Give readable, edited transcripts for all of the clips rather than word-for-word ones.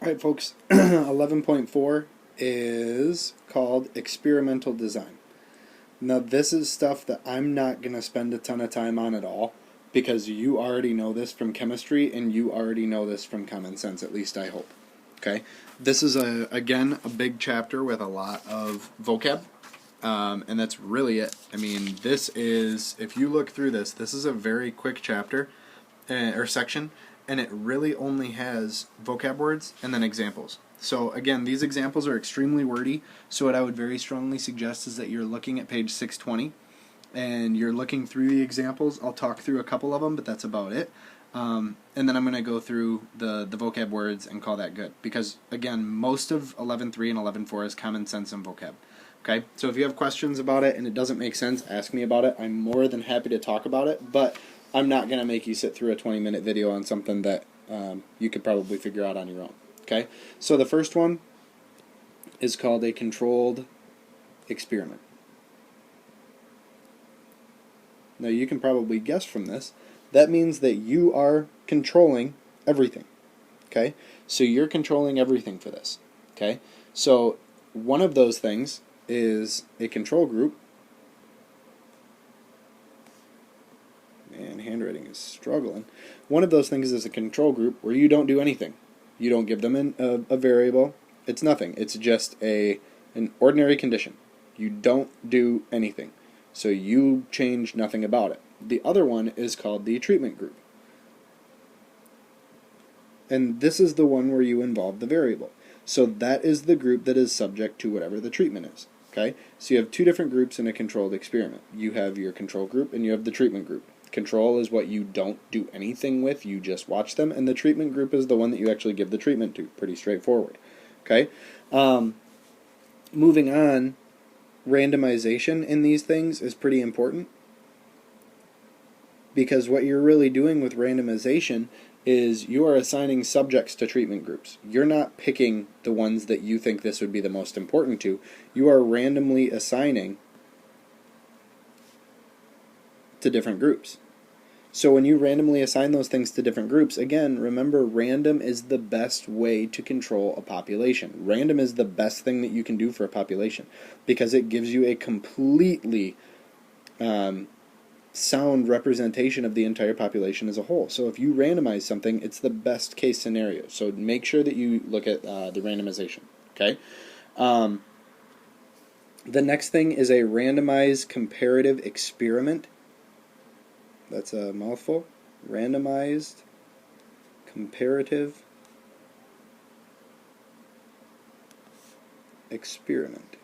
Alright folks, 11.4 is called experimental design. Now this is stuff that I'm not going to spend a ton of time on at all because you already know this from chemistry and you already know this from common sense, at least I hope. Okay, this is again a big chapter with a lot of vocab, and that's really it. I mean, this is, if you look through this, this is a very quick chapter or section, and it really only has vocab words and then examples. So again, these examples are extremely wordy, so what I would very strongly suggest is that you're looking at page 620 and you're looking through the examples. I'll talk through a couple of them, but that's about it. And then I'm going to go through the vocab words and call that good. Because, again, most of 11.3 and 11.4 is common sense and vocab. Okay? So if you have questions about it and it doesn't make sense, ask me about it. I'm more than happy to talk about it, but I'm not going to make you sit through a 20-minute video on something that you could probably figure out on your own. Okay? So the first one is called a controlled experiment. Now you can probably guess from this, that means that you are controlling everything. Okay? So you're controlling everything for this. Okay? So one of those things is a control group. Man, handwriting is struggling. One of those things is a control group where you don't do anything. You don't give them a variable. It's nothing. It's just an ordinary condition. You don't do anything. So you change nothing about it. The other one is called the treatment group. And this is the one where you involve the variable. So that is the group that is subject to whatever the treatment is. Okay? So you have two different groups in a controlled experiment. You have your control group and you have the treatment group. Control is what you don't do anything with, you just watch them, and the treatment group is the one that you actually give the treatment to. Pretty straightforward. Okay? Moving on, randomization in these things is pretty important, because what you're really doing with randomization is you are assigning subjects to treatment groups. You're not picking the ones that you think this would be the most important to. You are randomly assigning to different groups. So when you randomly assign those things to different groups, again, remember, random is the best way to control a population. Random is the best thing that you can do for a population because it gives you a completely sound representation of the entire population as a whole. So if you randomize something, it's the best case scenario. So make sure that you look at the randomization. Okay. The next thing is a randomized comparative experiment. That's a mouthful. Randomized comparative experiment.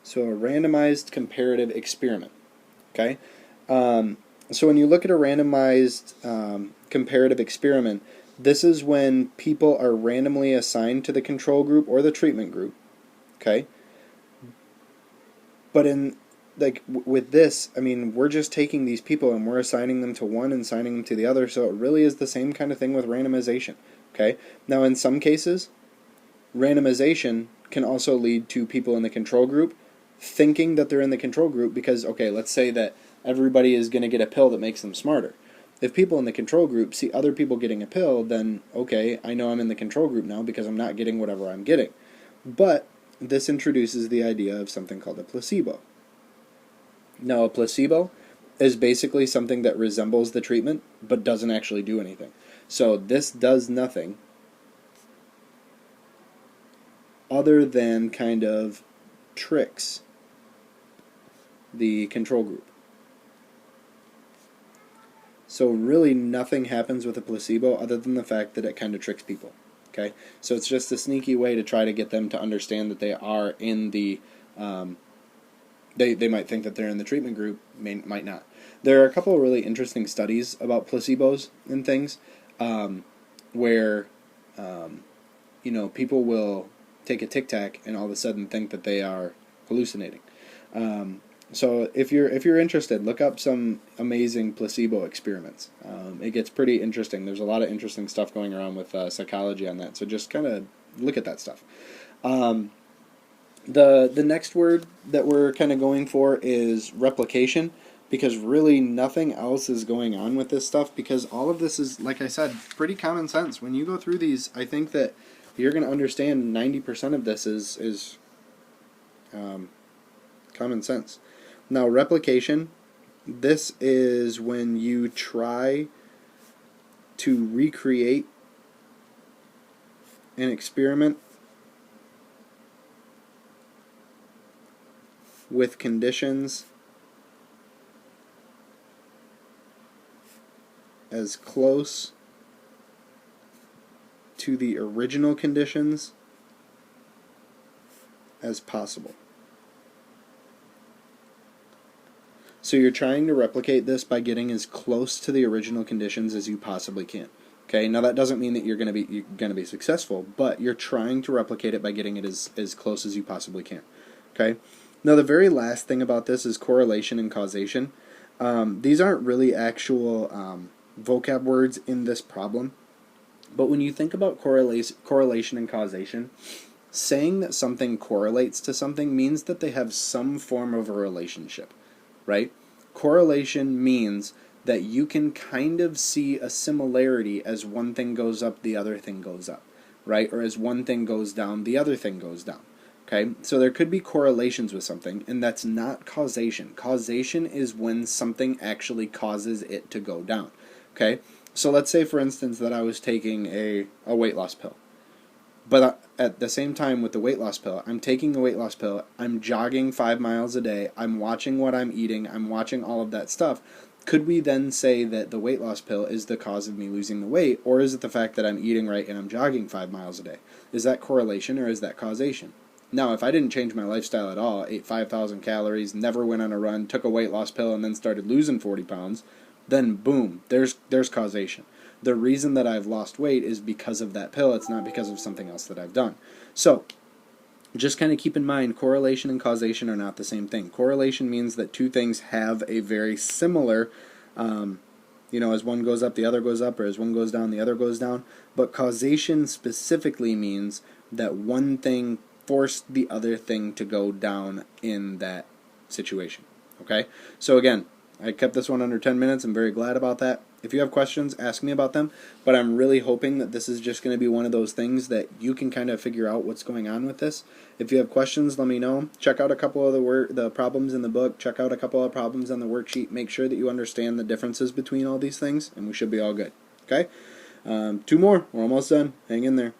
So a randomized comparative experiment. Okay? So when you look at a randomized comparative experiment, this is when people are randomly assigned to the control group or the treatment group. Okay? But with this, I mean, we're just taking these people and we're assigning them to one and assigning them to the other, so it really is the same kind of thing with randomization. Okay? Now, in some cases, randomization can also lead to people in the control group thinking that they're in the control group because, okay, let's say that everybody is going to get a pill that makes them smarter. If people in the control group see other people getting a pill, then, okay, I know I'm in the control group now because I'm not getting whatever I'm getting. But this introduces the idea of something called a placebo. Now, a placebo is basically something that resembles the treatment but doesn't actually do anything. So this does nothing other than kind of tricks the control group. So really nothing happens with a placebo other than the fact that it kind of tricks people. Okay? So it's just a sneaky way to try to get them to understand that they are in the They might think that they're in the treatment group, might not. There are a couple of really interesting studies about placebos and things where people will take a Tic Tac and all of a sudden think that they are hallucinating. So if you're interested, look up some amazing placebo experiments. It gets pretty interesting. There's a lot of interesting stuff going around with psychology on that. So just kind of look at that stuff. The next word that we're kind of going for is replication. because really nothing else is going on with this stuff, because all of this is, like I said, pretty common sense. When you go through these, I think that you're going to understand 90% of this is common sense. Now, replication, this is when you try to recreate an experiment with conditions as close to the original conditions as possible. So you're trying to replicate this by getting as close to the original conditions as you possibly can. Okay, now that doesn't mean that you're going to be successful, but you're trying to replicate it by getting it as close as you possibly can. Okay, now the very last thing about this is correlation and causation. These aren't really actual vocab words in this problem, but when you think about correlation and causation, saying that something correlates to something means that they have some form of a relationship, right? Correlation means that you can kind of see a similarity as one thing goes up, the other thing goes up, right? Or as one thing goes down, the other thing goes down. Okay, so there could be correlations with something, and that's not causation. Causation is when something actually causes it to go down. Okay, so let's say, for instance, that I was taking a weight loss pill. But at the same time with the weight loss pill, I'm taking the weight loss pill, I'm jogging 5 miles a day, I'm watching what I'm eating, I'm watching all of that stuff. Could we then say that the weight loss pill is the cause of me losing the weight, or is it the fact that I'm eating right and I'm jogging 5 miles a day? Is that correlation or is that causation? Now, if I didn't change my lifestyle at all, ate 5,000 calories, never went on a run, took a weight loss pill, and then started losing 40 pounds, then boom, there's causation. The reason that I've lost weight is because of that pill. It's not because of something else that I've done. So, just kind of keep in mind, correlation and causation are not the same thing. Correlation means that two things have a very similar, as one goes up, the other goes up, or as one goes down, the other goes down. But causation specifically means that one thing forced the other thing to go down in that situation. Okay? So again, I kept this one under 10 minutes. I'm very glad about that. If you have questions, ask me about them. But I'm really hoping that this is just going to be one of those things that you can kind of figure out what's going on with this. If you have questions, let me know. Check out a couple of the problems in the book. Check out a couple of problems on the worksheet. Make sure that you understand the differences between all these things, and we should be all good. Okay? 2 more. We're almost done. Hang in there.